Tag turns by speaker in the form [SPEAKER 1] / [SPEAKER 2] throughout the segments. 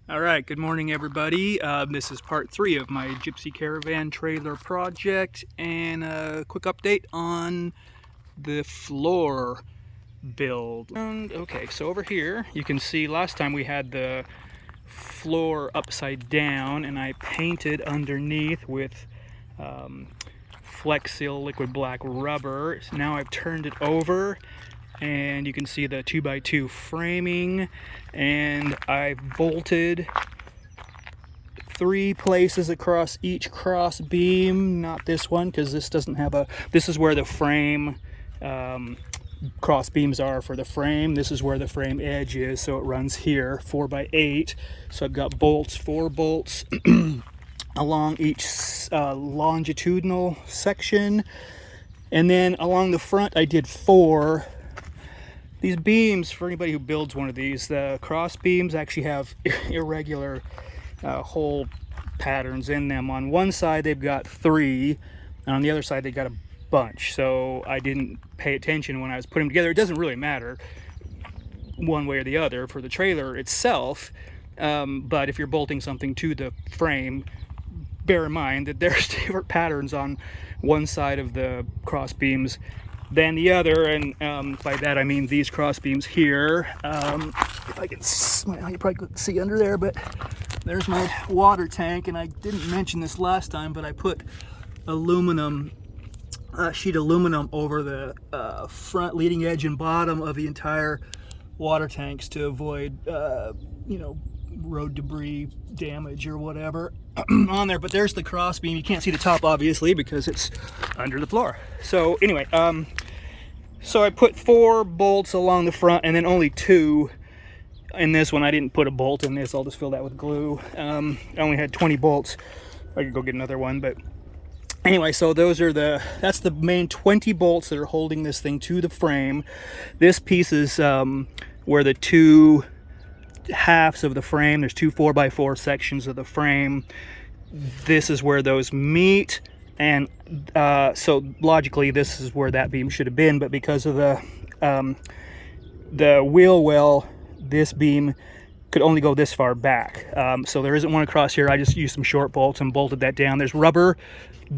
[SPEAKER 1] All right, good morning everybody. This is part 3 of my Gypsy Caravan trailer project, and a quick update on the floor build. Okay, so over here you can see last time we had the floor upside down and I painted underneath with Flex Seal liquid black rubber. So now I've turned it over and you can see the 2x2 framing, and I've bolted 3 places across each cross beam. Not this one, because this doesn't have a, this is where the frame cross beams are for the frame. This is where the frame edge is, so it runs here 4x8. So I've got bolts, 4 bolts along each longitudinal section, and then along the front I did 4. These beams, for anybody who builds one of these, the cross beams actually have irregular hole patterns in them. On one side they've got 3, and on the other side they got a bunch. So I didn't pay attention when I was putting them together. It doesn't really matter one way or the other for the trailer itself, but if you're bolting something to the frame, bear in mind that there's different patterns on one side of the cross beams than the other, and by that I mean these cross beams here. If I can, you probably couldn't see under there, but there's my water tank, and I didn't mention this last time, but I put aluminum, sheet aluminum over the front leading edge and bottom of the entire water tanks to avoid road debris damage or whatever on there. But there's the cross beam. You can't see the top obviously because it's under the floor. So anyway, so I put 4 bolts along the front and then only 2 in this one. I didn't put a bolt in this. I'll just fill that with glue. I only had 20 bolts. I could go get another one, but anyway, so those are that's the main 20 bolts that are holding this thing to the frame. This piece is where the 2 halves of the frame, there's 2 4x4 sections of the frame. This is where those meet, and so logically this is where that beam should have been, but because of the wheel well, this beam could only go this far back. So there isn't one across here. I just used some short bolts and bolted that down. There's rubber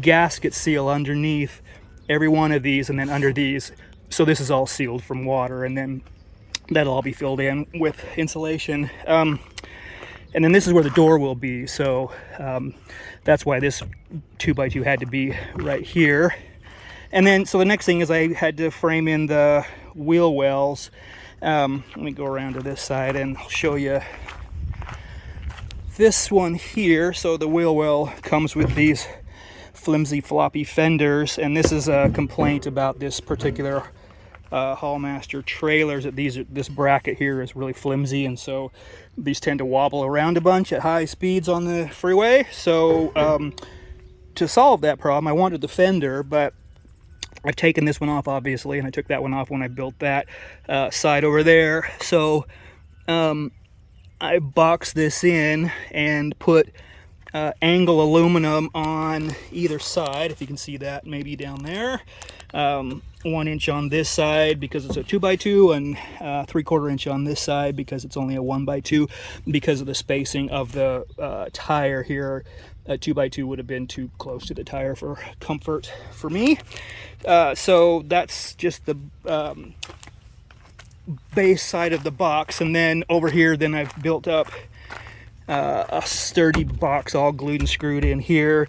[SPEAKER 1] gasket seal underneath every one of these and then under these. So this is all sealed from water, and then that'll all be filled in with insulation. And then this is where the door will be. So that's why this 2x2 had to be right here. And then, so the next thing is I had to frame in the wheel wells. Let me go around to this side and I'll show you this one here. So the wheel well comes with these flimsy floppy fenders, and this is a complaint about this particular Hallmaster trailers, that this bracket here is really flimsy, and so these tend to wobble around a bunch at high speeds on the freeway. So to solve that problem, I wanted the fender, but I've taken this one off obviously, and I took that one off when I built that side over there. So I boxed this in and put angle aluminum on either side, if you can see that maybe down there. 1 inch on this side because it's a 2x2, and 3/4 inch on this side because it's only a 1x2, because of the spacing of the tire here. A 2x2 would have been too close to the tire for comfort for me. So that's just the base side of the box, and then over here then I've built up a sturdy box all glued and screwed in here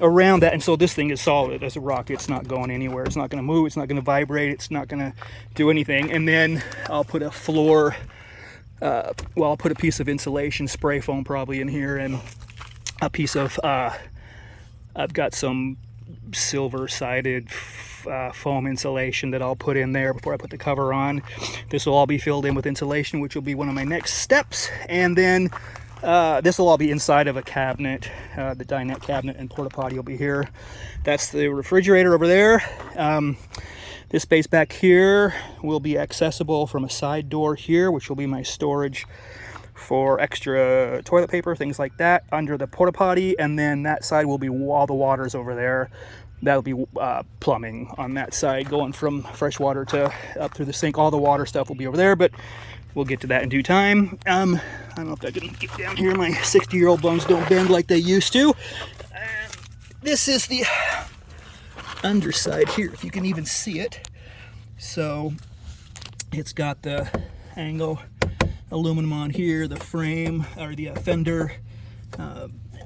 [SPEAKER 1] around that. And so this thing is solid as a rock. It's not going anywhere. It's not going to move. It's not going to vibrate. It's not going to do anything. And then I'll put a floor, I'll put a piece of insulation spray foam probably in here, and a piece of I've got some silver sided foam insulation that I'll put in there before I put the cover on. This will all be filled in with insulation, which will be one of my next steps. And then this will all be inside of a cabinet. The dinette cabinet and porta potty will be here. That's the refrigerator over there. This space back here will be accessible from a side door here, which will be my storage for extra toilet paper, things like that, under the porta potty. And then that side will be all the water's over there. That'll be plumbing on that side, going from fresh water to up through the sink. All the water stuff will be over there, but we'll get to that in due time. I don't know if I can get down here. My 60-year-old bones don't bend like they used to. This is the underside here, if you can even see it. So it's got the angle aluminum on here, the frame or the fender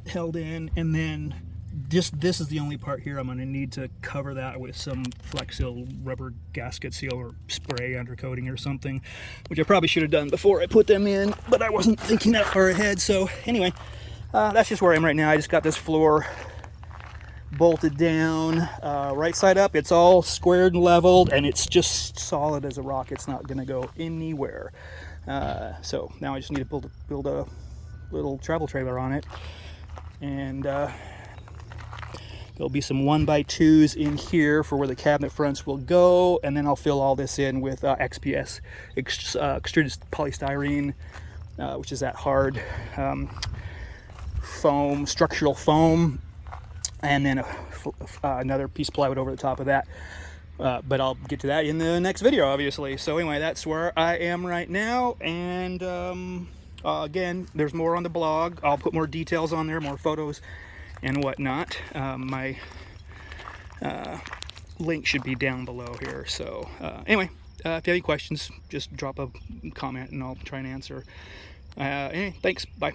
[SPEAKER 1] held in, and then this is the only part here I'm going to need to cover that with some Flex Seal rubber gasket seal or spray undercoating or something, which I probably should have done before I put them in, but I wasn't thinking that far ahead. So anyway, that's just where I am right now. I just got this floor bolted down, right side up. It's all squared and leveled, and it's just solid as a rock. It's not going to go anywhere. So now I just need to build a little travel trailer on it, and there'll be some 1x2s in here for where the cabinet fronts will go, and then I'll fill all this in with XPS, extruded polystyrene, which is that hard foam, structural foam, and then another piece of plywood over the top of that. But I'll get to that in the next video, obviously. So anyway, that's where I am right now, and again, there's more on the blog. I'll put more details on there, more photos and whatnot. My link should be down below here. So anyway, if you have any questions, just drop a comment and I'll try and answer. Anyway, thanks. Bye.